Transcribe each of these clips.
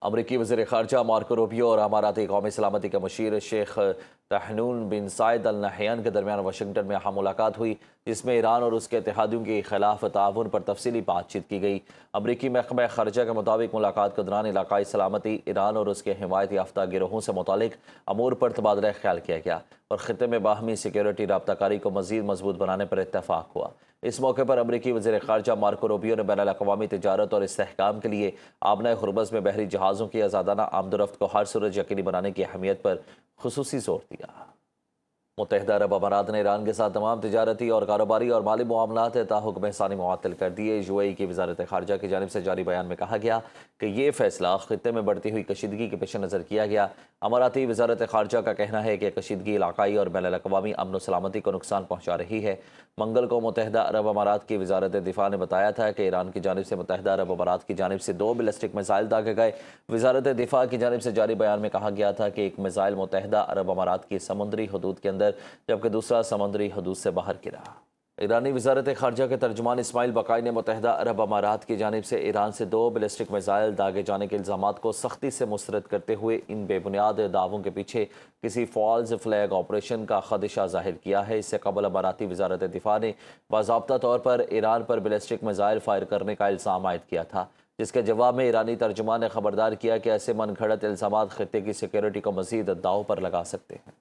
امریکی وزیر خارجہ مارکو روبیو اور اماراتی قومی سلامتی کے مشیر شیخ تحنون بن زائد ال نہیان کے درمیان واشنگٹن میں اہم ملاقات ہوئی، جس میں ایران اور اس کے اتحادیوں کے خلاف تعاون پر تفصیلی بات چیت کی گئی۔ امریکی محکمہ خارجہ کے مطابق ملاقات کے دوران علاقائی سلامتی، ایران اور اس کے حمایت یافتہ گروہوں سے متعلق امور پر تبادلہ خیال کیا گیا اور خطے میں باہمی سیکیورٹی رابطہ کاری کو مزید مضبوط بنانے پر اتفاق ہوا۔ اس موقع پر امریکی وزیر خارجہ مارکو روبیو نے بین الاقوامی تجارت اور استحکام کے لیے آبنۂ ہرمز میں بحری جہازوں کی آزادانہ آمد و رفت کو ہر صورت یقینی بنانے کی اہمیت پر خصوصی زور دیا۔ متحدہ عرب امارات نے ایران کے ساتھ تمام تجارتی اور کاروباری اور مالی معاملات تاحکم ثانی معطل کر دیے۔ یو اے ای کی وزارت خارجہ کی جانب سے جاری بیان میں کہا گیا کہ یہ فیصلہ خطے میں بڑھتی ہوئی کشیدگی کے پیش نظر کیا گیا۔ اماراتی وزارت خارجہ کا کہنا ہے کہ کشیدگی علاقائی اور بین الاقوامی امن و سلامتی کو نقصان پہنچا رہی ہے۔ منگل کو متحدہ عرب امارات کی وزارت دفاع نے بتایا تھا کہ ایران کی جانب سے متحدہ عرب امارات کی جانب سے 2 بیلسٹک میزائل داغے گئے۔ وزارت دفاع کی جانب سے جاری بیان میں کہا گیا تھا کہ ایک میزائل متحدہ عرب امارات کی سمندری حدود کے اندر جبکہ دوسرا سمندری حدود سے باہر گرا۔ ایرانی وزارت خارجہ کے ترجمان اسماعیل بقائی نے متحدہ عرب امارات کی جانب سے ایران سے 2 بیلسٹک میزائل داغے جانے کے الزامات کو سختی سے مسترد کرتے ہوئے ان بے بنیاد دعووں کے پیچھے کسی فالز فلیگ آپریشن کا خدشہ ظاہر کیا ہے۔ اس سے قبل اماراتی وزارت دفاع نے باضابطہ طور پر ایران پر بیلسٹک میزائل فائر کرنے کا الزام عائد کیا تھا، جس کے جواب میں ایرانی ترجمان نے خبردار کیا کہ ایسے من گھڑت الزامات خطے کی سیکیورٹی کو مزید داؤ پر لگا سکتے ہیں۔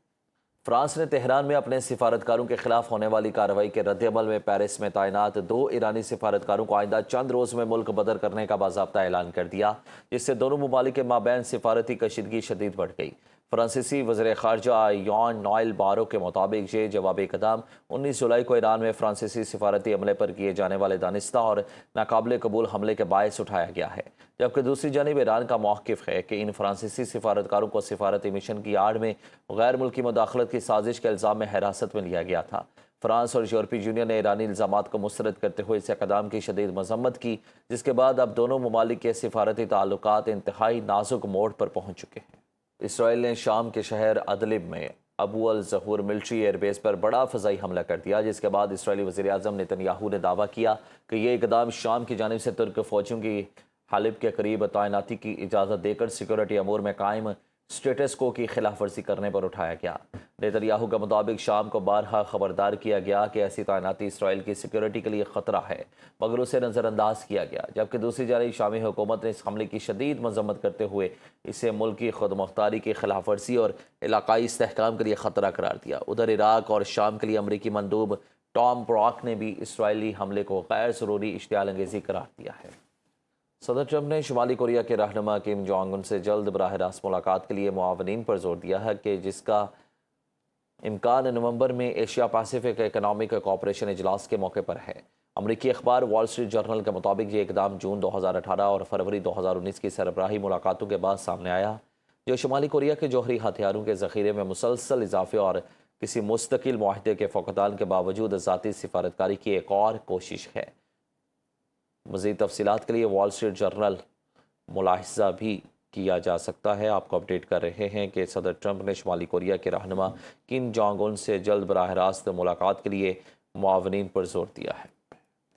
فرانس نے تہران میں اپنے سفارتکاروں کے خلاف ہونے والی کارروائی کے رد عمل میں پیرس میں تعینات 2 ایرانی سفارتکاروں کو آئندہ چند روز میں ملک بدر کرنے کا باضابطہ اعلان کر دیا، جس سے دونوں ممالک کے مابین سفارتی کشیدگی شدید بڑھ گئی۔ فرانسیسی وزیر خارجہ یان نوئل بارو کے مطابق یہ جوابی اقدام 19 جولائی کو ایران میں فرانسیسی سفارتی عملے پر کیے جانے والے دانستہ اور ناقابل قبول حملے کے باعث اٹھایا گیا ہے، جبکہ دوسری جانب ایران کا موقف ہے کہ ان فرانسیسی سفارتکاروں کو سفارتی مشن کی آڑ میں غیر ملکی مداخلت کی سازش کے الزام میں حراست میں لیا گیا تھا۔ فرانس اور یورپی یونین نے ایرانی الزامات کو مسترد کرتے ہوئے اس اقدام کی شدید مذمت کی، جس کے بعد اب دونوں ممالک کے سفارتی تعلقات انتہائی نازک موڑ پر پہنچ چکے ہیں۔ اسرائیل نے شام کے شہر ادلب میں ابو الظہور ملٹری ایئر بیس پر بڑا فضائی حملہ کر دیا، جس کے بعد اسرائیلی وزیر اعظم نتن یاہو نے دعویٰ کیا کہ یہ اقدام شام کی جانب سے ترک فوجیوں کی حلب کے قریب تعیناتی کی اجازت دے کر سیکورٹی امور میں قائم سٹیٹس کو کی خلاف ورزی کرنے پر اٹھایا گیا۔ نتن یاہو کے مطابق شام کو بارہا خبردار کیا گیا کہ ایسی تعیناتی اسرائیل کی سیکورٹی کے لیے خطرہ ہے، مگر اسے نظر انداز کیا گیا، جبکہ دوسری جانب شامی حکومت نے اس حملے کی شدید مذمت کرتے ہوئے اسے ملکی خود مختاری کی خلاف ورزی اور علاقائی استحکام کے لیے خطرہ قرار دیا۔ ادھر عراق اور شام کے لیے امریکی مندوب ٹام براک نے بھی اسرائیلی حملے کو غیر ضروری اشتعال انگیزی قرار دیا ہے۔ صدر ٹرمپ نے شمالی کوریا کے رہنما کم جونگ ان سے جلد براہ راست ملاقات کے لیے معاونین پر زور دیا ہے کہ جس کا امکان نومبر میں ایشیا پیسیفک اکنامک کوآپریشن اجلاس کے موقع پر ہے۔ امریکی اخبار وال اسٹریٹ جرنل کے مطابق یہ اقدام جون 2018 اور فروری 2019 کی سربراہی ملاقاتوں کے بعد سامنے آیا، جو شمالی کوریا کے جوہری ہتھیاروں کے ذخیرے میں مسلسل اضافے اور کسی مستقل معاہدے کے فقدان کے باوجود ذاتی سفارتکاری کی ایک اور کوشش ہے۔ مزید تفصیلات کے لیے وال اسٹریٹ جرنل ملاحظہ بھی کیا جا سکتا ہے۔ آپ کو اپڈیٹ کر رہے ہیں کہ صدر ٹرمپ نے شمالی کوریا کے رہنما کم جونگ ان سے جلد براہ راست ملاقات کے لیے معاونین پر زور دیا ہے۔